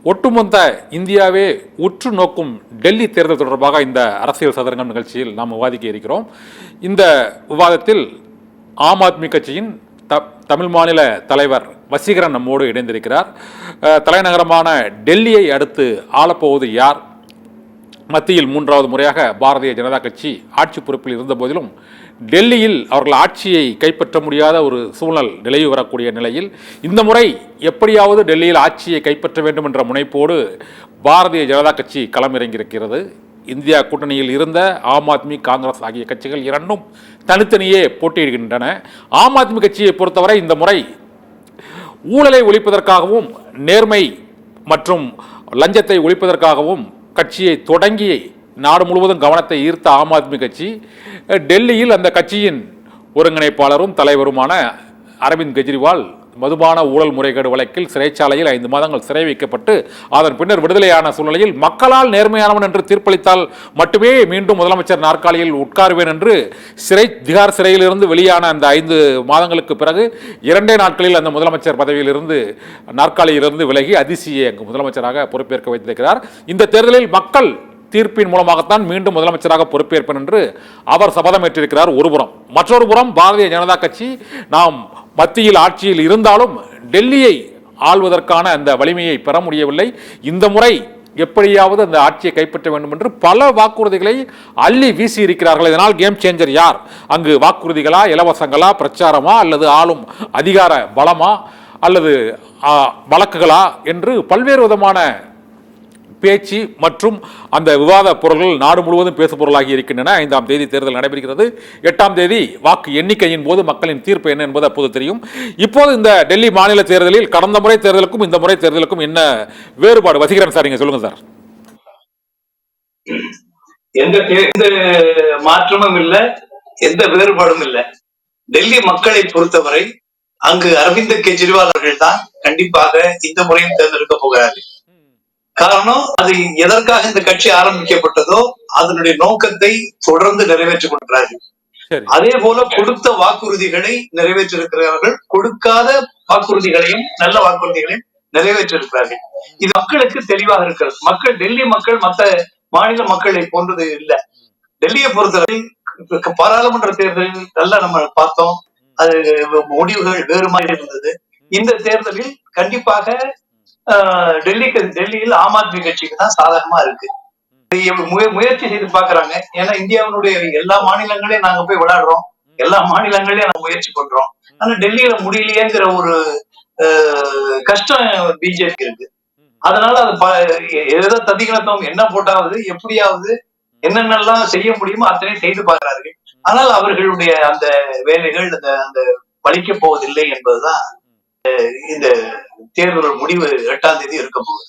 ஒட்டுமொத்த இந்தியாவே உற்று நோக்கும் டெல்லி தேர்தல் தொடர்பாக இந்த அரசியல் சதுரங்கம் நிகழ்ச்சியில் நாம் விவாதிக்க இருக்கிறோம். இந்த விவாதத்தில் ஆம் ஆத்மி கட்சியின் தமிழ் மாநில தலைவர் வசீகரன் நம்மோடு இணைந்திருக்கிறார். தலைநகரமான டெல்லியை அடுத்து ஆளப்போவது யார்? மத்தியில் 3வது முறையாக பாரதிய ஜனதா கட்சி ஆட்சி பொறுப்பில் இருந்த போதிலும் டெல்லியில் அவர்கள் ஆட்சியை கைப்பற்ற முடியாத ஒரு சூழல் நிலவி வரக்கூடிய நிலையில் இந்த முறை எப்படியாவது டெல்லியில் ஆட்சியை கைப்பற்ற வேண்டும் என்ற முனைப்போடு பாரதிய ஜனதா கட்சி களமிறங்கியிருக்கிறது. இந்தியா கூட்டணியில் இருந்த ஆம் ஆத்மி, காங்கிரஸ் ஆகிய கட்சிகள் இரண்டும் தனித்தனியே போட்டியிடுகின்றன. ஆம் ஆத்மி கட்சியை பொறுத்தவரை இந்த முறை ஊழலை ஒழிப்பதற்காகவும் நேர்மை மற்றும் லஞ்சத்தை ஒழிப்பதற்காகவும் கட்சியை தொடங்கி நாடு முழுவதும் கவனத்தை ஈர்த்த ஆம் ஆத்மி கட்சி டெல்லியில் அந்த கட்சியின் ஒருங்கிணைப்பாளரும் தலைவருமான அரவிந்த் கெஜ்ரிவால் மதுபான ஊழல் முறைகேடு வழக்கில் சிறைச்சாலையில் 5 மாதங்கள் சிறை வைக்கப்பட்டு அதன் பின்னர் விடுதலையான சூழ்நிலையில் மக்களால் நேர்மையானவன் என்று தீர்ப்பளித்தால் மட்டுமே மீண்டும் முதலமைச்சர் நாற்காலியில் உட்காருவேன் என்று திகார் சிறையிலிருந்து வெளியான அந்த 5 மாதங்களுக்கு பிறகு 2 நாட்களில் அந்த முதலமைச்சர் பதவியிலிருந்து நாற்காலியிலிருந்து விலகி அதிசியை அங்கு முதலமைச்சராக பொறுப்பேற்க வைத்திருக்கிறார். இந்த தேர்தலில் மக்கள் தீர்ப்பின் மூலமாகத்தான் மீண்டும் முதலமைச்சராக பொறுப்பேற்பேன் என்று அவர் சபதம் ஏற்றிருக்கிறார். ஒருபுறம், மற்றொரு புறம் பாரதிய ஜனதா கட்சி நாம் மத்தியில் ஆட்சியில் இருந்தாலும் டெல்லியை ஆள்வதற்கான அந்த வலிமையை பெற முடியவில்லை. இந்த முறை எப்படியாவது அந்த ஆட்சியை கைப்பற்ற வேண்டும் என்று பல வாக்குறுதிகளை அள்ளி வீசி இருக்கிறார்கள். இதனால் கேம் சேஞ்சர் யார்? அங்கு வாக்குறுதிகளா, இலவசங்களா, பிரச்சாரமா, அல்லது ஆளும் அதிகார பலமா, அல்லது வழக்குகளா என்று பல்வேறு விதமான பேச்சு மற்றும் அந்த விவாத பொருள்கள் நாடு முழுவதும் பேசு பொருளாகி இருக்கின்றன. 5ஆம் தேதி தேர்தல் நடைபெறுகிறது. 8ஆம் தேதி வாக்கு எண்ணிக்கையின் போது மக்களின் தீர்ப்பு என்ன என்பது அப்போது தெரியும். இப்போது இந்த டெல்லி மாநில தேர்தலில் கடந்த முறை தேர்தலுக்கும் இந்த முறை தேர்தலுக்கும் என்ன வேறுபாடு? வசீகரன் சார், நீங்க சொல்லுங்க சார். எந்த மாற்றமும் இல்லை, எந்த வேறுபாடும் இல்லை. டெல்லி மக்களை பொறுத்தவரை அங்கு அரவிந்த் கெஜ்ரிவால் அவர்கள் தான் கண்டிப்பாக இந்த முறையும் தேர்ந்தெடுக்க போகிறார்கள். காரணம், அது எதற்காக இந்த கட்சி ஆரம்பிக்கப்பட்டதோ அதனுடைய நோக்கத்தை தொடர்ந்து நிறைவேற்றிக் கொண்டிருக்கிறார்கள். அதே போல கொடுத்த வாக்குறுதிகளை நிறைவேற்றிருக்கிறார்கள், கொடுக்காத வாக்குறுதிகளையும் நல்ல வாக்குறுதிகளையும் நிறைவேற்றிருக்கிறார்கள். இது மக்களுக்கு தெளிவாக இருக்கிறது. டெல்லி மக்கள் மற்ற மாநில மக்களை போன்றது இல்லை. டெல்லியை பொறுத்தவரை பாராளுமன்ற தேர்தலில் நல்லா நம்ம பார்த்தோம், அது முடிவுகள் வேறு மாதிரி இருந்தது. இந்த தேர்தலில் கண்டிப்பாக டெல்லியில் ஆம் ஆத்மி கட்சிக்கு தான் சாதகமா இருக்கு. முயற்சி செய்து பாக்குறாங்க. ஏன்னா இந்தியாவுடைய எல்லா மாநிலங்களையும் நாங்க போய் விளையாடுறோம், எல்லா மாநிலங்களையும் நாங்க முயற்சி பண்றோம். ஆனா டெல்லியில முடியலையேங்கிற ஒரு கஷ்டம் பிஜேபி இருக்கு. அதனால அது ஏதோ ததிகணத்துவம் என்ன போட்டாவது எப்படியாவது என்னென்னலாம் செய்ய முடியுமோ அத்தனையும் செய்து பார்க்கிறார்கள். ஆனால் அவர்களுடைய அந்த வேலைகள் அந்த பலிக்க போவதில்லை என்பதுதான் இந்த தேர்தல் முடிவு 8ஆம் தேதி இருக்க போகுது.